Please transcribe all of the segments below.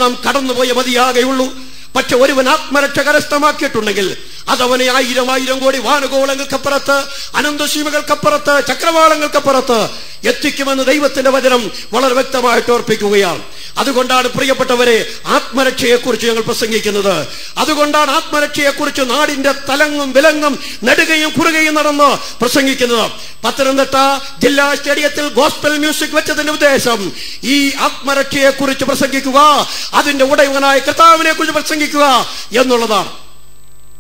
നാം കടന്നുപോയ മതിയാകെയുള്ളൂ. പക്ഷെ ഒരുവൻ ആത്മരക്ഷ കരസ്ഥമാക്കിയിട്ടുണ്ടെങ്കിൽ അതവനെ 1000 കോടി വാനഗോളങ്ങൾക്കപ്പുറത്ത്, അനന്തസീമകൾക്കപ്പുറത്ത്, ചക്രവാളങ്ങൾക്കപ്പുറത്ത് എത്തിക്കുമെന്ന് ദൈവത്തിന്റെ വചനം വളരെ വ്യക്തമായിട്ട് ഓർപ്പിക്കുകയാണ്. അതുകൊണ്ടാണ് പ്രിയപ്പെട്ടവരെ ആത്മരക്ഷയെക്കുറിച്ച് ഞങ്ങൾ പ്രസംഗിക്കുന്നത്. അതുകൊണ്ടാണ് ആത്മരക്ഷയെക്കുറിച്ച് നാടിന്റെ തലങ്ങും വിലങ്ങും നെടുകയും കുറുകയും നടന്ന് പ്രസംഗിക്കുന്നത്. പത്തനംതിട്ട ജില്ലാ സ്റ്റേഡിയത്തിൽ ഗോസ്പൽ മ്യൂസിക് വെച്ചതിന്റെ ഉദ്ദേശം ഈ ആത്മരക്ഷയെക്കുറിച്ച് പ്രസംഗിക്കുക, അതിന്റെ ഉടയവനായ കർത്താവിനെ കുറിച്ച് പ്രസംഗിക്കുക എന്നുള്ളതാണ്.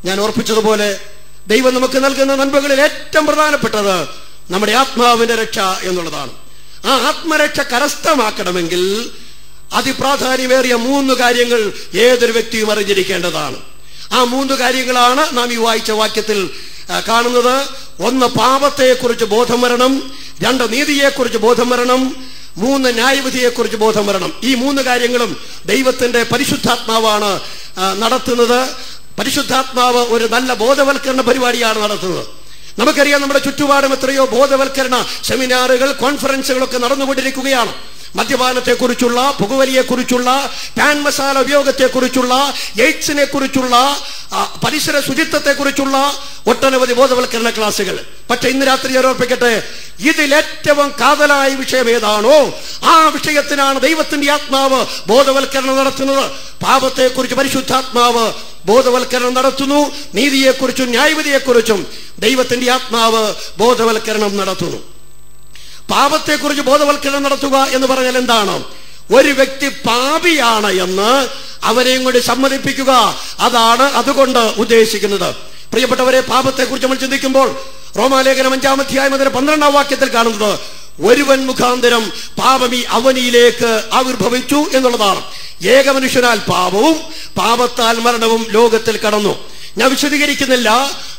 ഞാൻ ഓർപ്പിച്ചതുപോലെ ദൈവം നമുക്ക് നൽകുന്ന നന്മകളിൽ ഏറ്റവും പ്രധാനപ്പെട്ടത് നമ്മുടെ ആത്മാവിന്റെ രക്ഷ എന്നുള്ളതാണ്. ആ ആത്മരക്ഷ കരസ്ഥമാക്കണമെങ്കിൽ അതിപ്രാധാന്യമേറിയ 3 കാര്യങ്ങൾ ഏതൊരു വ്യക്തിയും അറിഞ്ഞിരിക്കേണ്ടതാണ്. ആ 3 കാര്യങ്ങളാണ് നാം ഈ വായിച്ച വാക്യത്തിൽ കാണുന്നത്. 1, പാപത്തെക്കുറിച്ച് ബോധം വരണം. 2, നീതിയെക്കുറിച്ച് ബോധം വരണം. 3, ന്യായവിധിയെക്കുറിച്ച് ബോധം വരണം. ഈ 3 കാര്യങ്ങളും ദൈവത്തിന്റെ പരിശുദ്ധാത്മാവാണ് നടത്തുന്നത്. പരിശുദ്ധാത്മാവ് ഒരു നല്ല ബോധവൽക്കരണ പരിപാടിയാണ് നടത്തുന്നത്. നമുക്കറിയാം, നമ്മുടെ ചുറ്റുപാടും എത്രയോ ബോധവൽക്കരണ സെമിനാറുകൾ, കോൺഫറൻസുകളൊക്കെ നടന്നുകൊണ്ടിരിക്കുകയാണ്. മദ്യപാനത്തെക്കുറിച്ചുള്ള, പുകവലിയെക്കുറിച്ചുള്ള, പാൻ മസാല ഉപയോഗത്തെക്കുറിച്ചുള്ള, എയ്ഡ്സിനെ കുറിച്ചുള്ള, പരിസര ശുചിത്വത്തെക്കുറിച്ചുള്ള ഒട്ടനവധി ബോധവൽക്കരണ ക്ലാസുകൾ. പക്ഷെ ഇന്ന് രാത്രി ഞാൻ ഓർപ്പിക്കട്ടെ, ഇതിലേറ്റവും കാതലായ വിഷയം ഏതാണോ ആ വിഷയത്തിനാണ് ദൈവത്തിന്റെ ആത്മാവ് ബോധവൽക്കരണം നടത്തുന്നത്. പാപത്തെക്കുറിച്ച് പരിശുദ്ധാത്മാവ് ബോധവൽക്കരണം നടത്തുന്നു. നീതിയെക്കുറിച്ചും ന്യായവിധിയെക്കുറിച്ചും ദൈവത്തിന്റെ ആത്മാവ് ബോധവൽക്കരണം നടത്തുന്നു. പാപത്തെക്കുറിച്ച് ബോധവൽക്കരണം നടത്തുക എന്ന് പറഞ്ഞാൽ എന്താണ്? ഒരു വ്യക്തി പാപിയാണ് എന്ന് അവനെയും കൂടി സമ്മതിപ്പിക്കുക, അതാണ് അതുകൊണ്ട് ഉദ്ദേശിക്കുന്നത്. പ്രിയപ്പെട്ടവരെ, പാപത്തെക്കുറിച്ച് നമ്മൾ ചിന്തിക്കുമ്പോൾ റോമാലേഖനം 5-ാം അധ്യായം 12-ാം വാക്യത്തിൽ കാണുന്നത് ഒരുവൻ മുഖാന്തരം പാപം ഈ അവനിയിലേക്ക് ആവിർഭവിച്ചു എന്നുള്ളതാണ്. ഏക മനുഷ്യനാൽ പാപവും പാപത്താൽ മരണവും ലോകത്തിൽ കടന്നു. ഞാൻ വിശദീകരിക്കുന്നില്ല.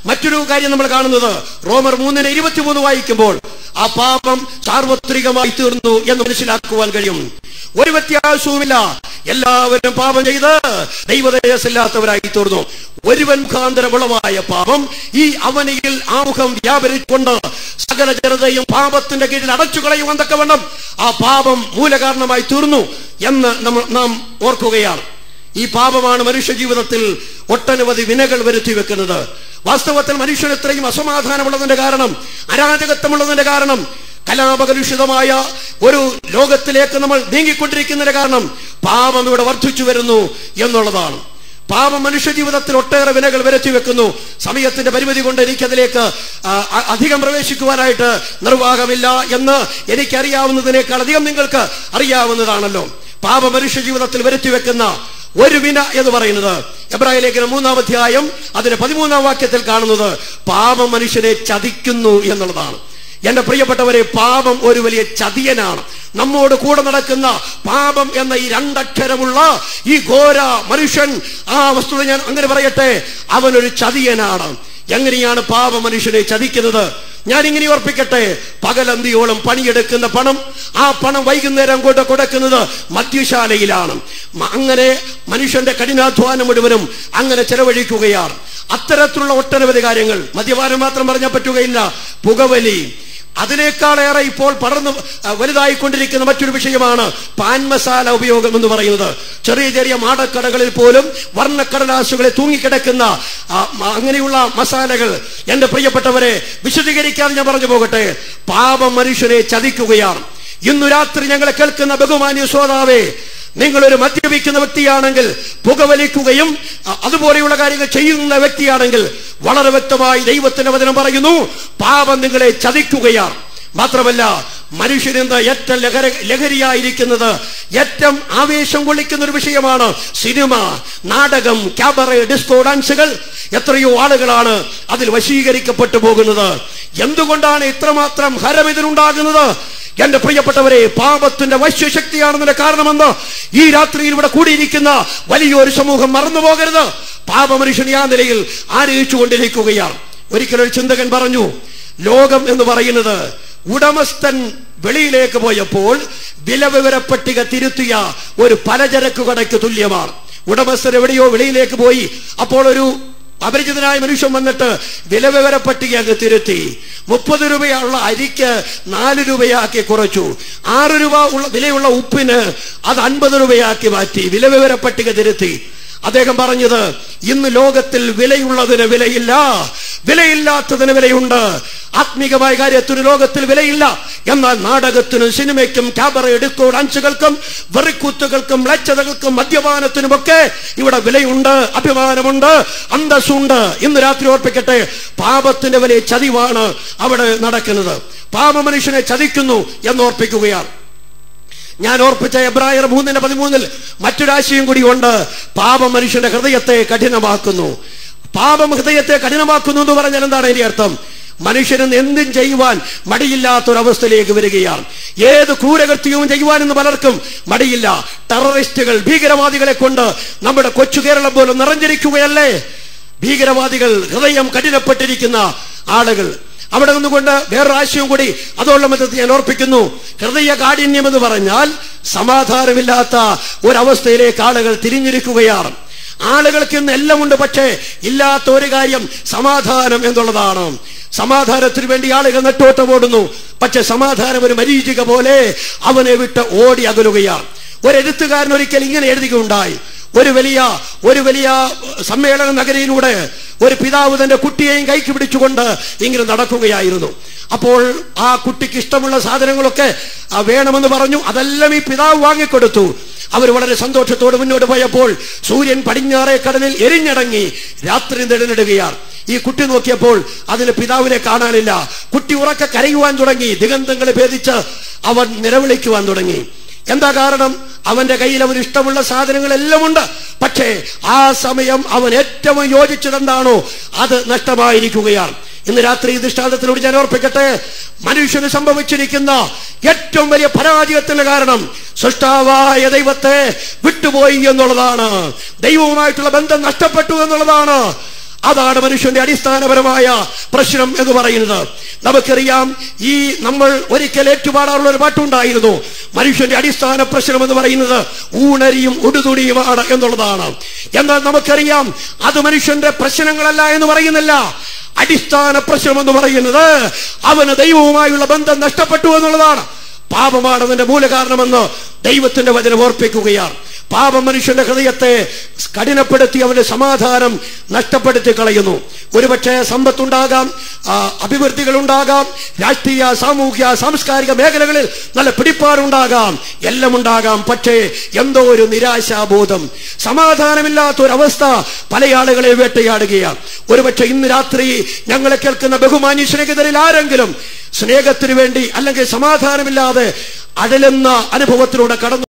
മറ്റൊരു കാര്യം നമ്മൾ കാണുന്നത് റോമർ 3:23 വായിക്കുമ്പോൾ ആ പാപം സാർവത്രികമായി തീർന്നു എന്ന് മനസ്സിലാക്കുവാൻ കഴിയും. ഒരു വ്യത്യാസവുമില്ല, എല്ലാവരും പാപം ചെയ്ത് ദൈവതേജസ്സില്ലാത്തവരായി തീർന്നു. ഒരുവൻ മുഖാന്തരമുളവായ പാപം ഈ അവനിയിൽ ആമുഖം വ്യാപരിച്ചുകൊണ്ട് സകല ജനതയും പാപത്തിന്റെ കീഴിൽ അടച്ചുകളയും തക്കവണ്ണം ആ പാപം മൂലകാരണമായി തീർന്നു എന്ന് നാം ഓർക്കുകയാണ്. ഈ പാപമാണ് മനുഷ്യ ജീവിതത്തിൽ ഒട്ടനവധി വിനകൾ വരുത്തി വെക്കുന്നത്. വാസ്തവത്തിൽ മനുഷ്യന് ഇത്രയും അസമാധാനമുള്ളതിന്റെ കാരണം, അരാജകത്വമുള്ളതിന്റെ കാരണം, കലാപകലുഷിതമായ ഒരു ലോകത്തിലേക്ക് നമ്മൾ നീങ്ങിക്കൊണ്ടിരിക്കുന്നതിന്റെ കാരണം പാപം ഇവിടെ വർദ്ധിച്ചു വരുന്നു എന്നുള്ളതാണ്. പാപം മനുഷ്യ ജീവിതത്തിൽ ഒട്ടേറെ വിനകൾ വരുത്തി വെക്കുന്നു. സമയത്തിന്റെ പരിമിതി കൊണ്ട് എനിക്കതിലേക്ക് അധികം പ്രവേശിക്കുവാനായിട്ട് നിർവാഹമില്ല എന്ന് എനിക്കറിയാവുന്നതിനേക്കാൾ അധികം നിങ്ങൾക്ക് അറിയാവുന്നതാണല്ലോ. പാപം മനുഷ്യ ജീവിതത്തിൽ വരുത്തി വെക്കുന്ന ഒരു വിന എന്ന് പറയുന്നത് എബ്രായ ലേഖനം 3-ാം അധ്യായം അതിന്റെ 13-ാം വാക്യത്തിൽ കാണുന്നത് പാപം മനുഷ്യനെ ചതിക്കുന്നു എന്നുള്ളതാണ്. എന്റെ പ്രിയപ്പെട്ടവരെ, പാപം ഒരു വലിയ ചതിയനാണ്. നമ്മോട് കൂടെ നടക്കുന്ന പാപം എന്ന ഈ 2 അക്ഷരമുള്ള ഈ ഘോര മനുഷ്യൻ, ആ വസ്തുത ഞാൻ അങ്ങനെ പറയട്ടെ, അവനൊരു ചതിയനാണ്. എങ്ങനെയാണ് പാപം മനുഷ്യനെ ചതിക്കുന്നത്? ഞാനിങ്ങനെ ഓർപ്പിക്കട്ടെ, പകലന്തിയോളം പണിയെടുക്കുന്ന പണം, ആ പണം വൈകുന്നേരം കൊണ്ട് കൊടുക്കുന്നത് മദ്യശാലയിലാണ്. അങ്ങനെ മനുഷ്യന്റെ കഠിനാധ്വാനം മുഴുവനും അങ്ങനെ ചെലവഴിക്കുകയാണ്. അത്തരത്തിലുള്ള ഒട്ടനവധി കാര്യങ്ങൾ, മദ്യപാനം മാത്രം പറഞ്ഞാൽ പറ്റുകയില്ല, പുകവലി, അതിനേക്കാളേറെ ഇപ്പോൾ പടർന്ന് വലുതായിക്കൊണ്ടിരിക്കുന്ന മറ്റൊരു വിഷയമാണ് പാൻ മസാല ഉപയോഗം എന്ന് പറയുന്നത്. ചെറിയ ചെറിയ മാടക്കടകളിൽ പോലും വർണ്ണക്കടലാസുകളെ തൂങ്ങിക്കിടക്കുന്ന അങ്ങനെയുള്ള മസാലകൾ. എന്റെ പ്രിയപ്പെട്ടവരെ, വിശദീകരിക്കാതെ ഞാൻ പറഞ്ഞു പോകട്ടെ, പാപം മനുഷ്യനെ ചതിക്കുകയാണ്. ഇന്നു രാത്രി ഞങ്ങളെ കേൾക്കുന്ന ബഹുമാന്യ ശ്രോതാവേ, നിങ്ങളൊരു മദ്യപിക്കുന്ന വ്യക്തിയാണെങ്കിൽ, പുകവലിക്കുകയും അതുപോലെയുള്ള കാര്യങ്ങൾ ചെയ്യുന്ന വ്യക്തിയാണെങ്കിൽ, വളരെ വ്യക്തമായി ദൈവത്തിന്റെ വചനം പറയുന്നു, പാപം നിങ്ങളെ ചതിക്കുകയാണ്. മാത്രമല്ല, മനുഷ്യനെന്ന് ഏറ്റവും ലഹരിയായിരിക്കുന്നത്, ഏറ്റവും ആവേശം കൊള്ളിക്കുന്ന ഒരു വിഷയമാണ് സിനിമ, നാടകം, ക്യാബറെ, ഡിസ്കോ ഡാൻസുകൾ. എത്രയോ ആളുകളാണ് അതിൽ വശീകരിക്കപ്പെട്ടു പോകുന്നത്. എന്തുകൊണ്ടാണ് ഇത്രമാത്രം ഹരം ഇതിനുണ്ടാകുന്നത്? എന്റെ പ്രിയപ്പെട്ടവരെ, പാപത്തിന്റെ വശ്യശക്തിയാണെന്നതിന്റെ കാരണമെന്ന് ഈ രാത്രിയിൽ ഇവിടെ കൂടിയിരിക്കുന്ന വലിയൊരു സമൂഹം മറന്നുപോകരുത്. പാപ മനുഷ്യൻ ആ നിലയിൽ ആനയിച്ചു കൊണ്ടിരിക്കുകയാണ്. ഒരിക്കലൊരു ചിന്തകൻ പറഞ്ഞു, ലോകം എന്ന് പറയുന്നത് ഉടമസ്ഥൻ വെളിയിലേക്ക് പോയപ്പോൾ വിലവിവര പട്ടിക തിരുത്തിയ ഒരു പലചരക്ക് കടയ്ക്ക് തുല്യമാണ്. ഉടമസ്ഥൻ എവിടെയോ വെളിയിലേക്ക് പോയി, അപ്പോൾ ഒരു അപരിചിതനായ മനുഷ്യൻ വന്നിട്ട് വിലവിവര പട്ടിക അങ്ങ് തിരുത്തി. 30 രൂപയുള്ള അരിക്ക് 4 രൂപയാക്കി കുറച്ചു. 6 രൂപ വിലയുള്ള ഉപ്പിന് അത് 50 രൂപയാക്കി മാറ്റി. വിലവിവര പട്ടിക തിരുത്തി. അദ്ദേഹം പറഞ്ഞത്, ഇന്ന് ലോകത്തിൽ വിലയുള്ളതിന് വിലയില്ല, വിലയില്ലാത്തതിന് വിലയുണ്ട്. ആത്മീകമായ കാര്യത്തിന് ലോകത്തിൽ വിലയില്ല, എന്നാൽ നാടകത്തിനും സിനിമയ്ക്കും ക്യാബറ എടുക്കോ ഡാൻസുകൾക്കും വെറിക്കൂത്തുകൾക്കും ലജ്ജതകൾക്കും മദ്യപാനത്തിനുമൊക്കെ ഇവിടെ വിലയുണ്ട്, അഭിമാനമുണ്ട്, അന്തസ്സുണ്ട്. ഇന്ന് രാത്രി ഓർപ്പിക്കട്ടെ, പാപത്തിന്റെ വലിയ ചതിവാണ് അവിടെ നടക്കുന്നത്. പാപ മനുഷ്യനെ ചതിക്കുന്നു എന്നോർപ്പിക്കുകയാണ്. ഞാൻ ഓർപ്പിച്ച എബ്രായർ 3:13 മറ്റൊരാശയം കൂടി ഉണ്ട്. പാപം മനുഷ്യന്റെ ഹൃദയത്തെ കഠിനമാക്കുന്നു. പാപം ഹൃദയത്തെ കഠിനമാക്കുന്നു എന്ന് പറഞ്ഞാൽ എന്താണ് അതിന്റെ അർത്ഥം? മനുഷ്യന് എന്തും ചെയ്യുവാൻ മടിയില്ലാത്തൊരവസ്ഥയിലേക്ക് വരികയാണ്. ഏത് ക്രൂരകൃത്യവും ചെയ്യുവാൻ ഇന്ന് പലർക്കും മടിയില്ല. ടെററിസ്റ്റുകൾ, ഭീകരവാദികളെ കൊണ്ട് നമ്മുടെ കൊച്ചു കേരളം പോലും നിറഞ്ഞിരിക്കുകയല്ലേ. ഭീകരവാദികൾ, ഹൃദയം കഠിനപ്പെട്ടിരിക്കുന്ന ആളുകൾ. അവിടെ നിന്നുകൊണ്ട് വേറൊരു ആശയം കൂടി അതോളം മതത്തിൽ ഞാൻ ഓർപ്പിക്കുന്നു. ഹൃദയ കാഠിന്യം എന്ന് പറഞ്ഞാൽ സമാധാനമില്ലാത്ത ഒരവസ്ഥയിലേക്ക് ആളുകൾ തിരിഞ്ഞിരിക്കുകയാണ്. ആളുകൾക്ക് ഇന്ന് എല്ലാം ഉണ്ട്, പക്ഷേ ഇല്ലാത്ത ഒരു കാര്യം സമാധാനം എന്നുള്ളതാണ്. സമാധാനത്തിന് വേണ്ടി ആളുകൾ നെട്ടോട്ടം പക്ഷെ സമാധാനം ഒരു മരീചിക പോലെ അവനെ വിട്ട് ഓടി അകലുകയാണ്. ഒരെഴുത്തുകാരൻ ഒരിക്കൽ ഇങ്ങനെ എഴുതുകയുണ്ടായി. ഒരു വലിയ സമ്മേളന നഗരിയിലൂടെ ഒരു പിതാവ് തന്റെ കുട്ടിയെയും കൈക്ക് പിടിച്ചുകൊണ്ട് ഇങ്ങനെ നടക്കുകയായിരുന്നു. അപ്പോൾ ആ കുട്ടിക്ക് ഇഷ്ടമുള്ള സാധനങ്ങളൊക്കെ വേണമെന്ന് പറഞ്ഞു. അതെല്ലാം ഈ പിതാവ് വാങ്ങിക്കൊടുത്തു. അവർ വളരെ സന്തോഷത്തോടെ മുന്നോട്ട് പോയപ്പോൾ സൂര്യൻ പടിഞ്ഞാറേ കടലിൽ എരിഞ്ഞടങ്ങി രാത്രി നിഴലിടുകയാണ്. ഈ കുട്ടി നോക്കിയപ്പോൾ അതിന് പിതാവിനെ കാണാനില്ല. കുട്ടി ഉറക്കെ കരയുവാൻ തുടങ്ങി. ദിഗന്ധങ്ങളെ ഭേദിച്ച് അവൻ നിലവിളിക്കുവാൻ തുടങ്ങി. എന്താ കാരണം? അവന്റെ കയ്യിൽ അവന് ഇഷ്ടമുള്ള സാധനങ്ങളെല്ലാം ഉണ്ട്, പക്ഷേ ആ സമയം അവൻ ഏറ്റവും യോജിച്ചതെന്താണോ അത് നഷ്ടമായിരിക്കുകയാണ്. ഇന്ന് രാത്രി ഈ ദൃഷ്ടാന്തത്തിലൂടെ ഞാൻ ഓർപ്പിക്കട്ടെ, മനുഷ്യന് സംഭവിച്ചിരിക്കുന്ന ഏറ്റവും വലിയ പരാജയത്തിന് കാരണം സൃഷ്ടാവായ ദൈവത്തെ വിട്ടുപോയി എന്നുള്ളതാണ്. ദൈവവുമായിട്ടുള്ള ബന്ധം നഷ്ടപ്പെട്ടു എന്നുള്ളതാണ്. അതാണ് മനുഷ്യന്റെ അടിസ്ഥാനപരമായ പ്രശ്നം എന്ന് പറയുന്നത്. നമുക്കറിയാം, നമ്മൾ ഒരിക്കൽ ഏറ്റുപാടാറുള്ള ഒരു പാട്ടുണ്ടായിരുന്നു. മനുഷ്യന്റെ അടിസ്ഥാന പ്രശ്നം എന്ന് പറയുന്നത് ഊണരിയും ഉടുതുണിയുമാണ് എന്നുള്ളതാണ്. എന്നാൽ നമുക്കറിയാം അത് മനുഷ്യന്റെ പ്രശ്നങ്ങളല്ല എന്ന് പറയുന്നില്ല. അടിസ്ഥാന പ്രശ്നം എന്ന് പറയുന്നത് അവന് ദൈവവുമായുള്ള ബന്ധം നഷ്ടപ്പെട്ടു എന്നുള്ളതാണ്. പാപമാണ് അതിന്റെ മൂലകാരണമെന്ന് ദൈവത്തിന്റെ വചനം ഓർപ്പിക്കുകയാണ്. പാപം മനുഷ്യന്റെ ഹൃദയത്തെ കഠിനപ്പെടുത്തി അവന്റെ സമാധാനം നഷ്ടപ്പെടുത്തി കളയുന്നു. ഒരുപക്ഷെ സമ്പത്തുണ്ടാകാം, അഭിവൃദ്ധികൾ ഉണ്ടാകാം, രാഷ്ട്രീയ, സാമൂഹ്യ, സാംസ്കാരിക മേഖലകളിൽ നല്ല പിടിപ്പാടുണ്ടാകാം, എല്ലാം ഉണ്ടാകാം. പക്ഷേ എന്തോ ഒരു നിരാശാബോധം, സമാധാനമില്ലാത്തൊരവസ്ഥ പല ആളുകളെ വേട്ടയാടുകയാണ്. ഒരുപക്ഷെ ഇന്ന് രാത്രി ഞങ്ങളെ കേൾക്കുന്ന ബഹുമാന്യ സ്നേഹിതരിൽ ആരെങ്കിലും സ്നേഹത്തിനു വേണ്ടി അല്ലെങ്കിൽ സമാധാനമില്ലാതെ അടലുന്ന അനുഭവത്തിലൂടെ കടന്നു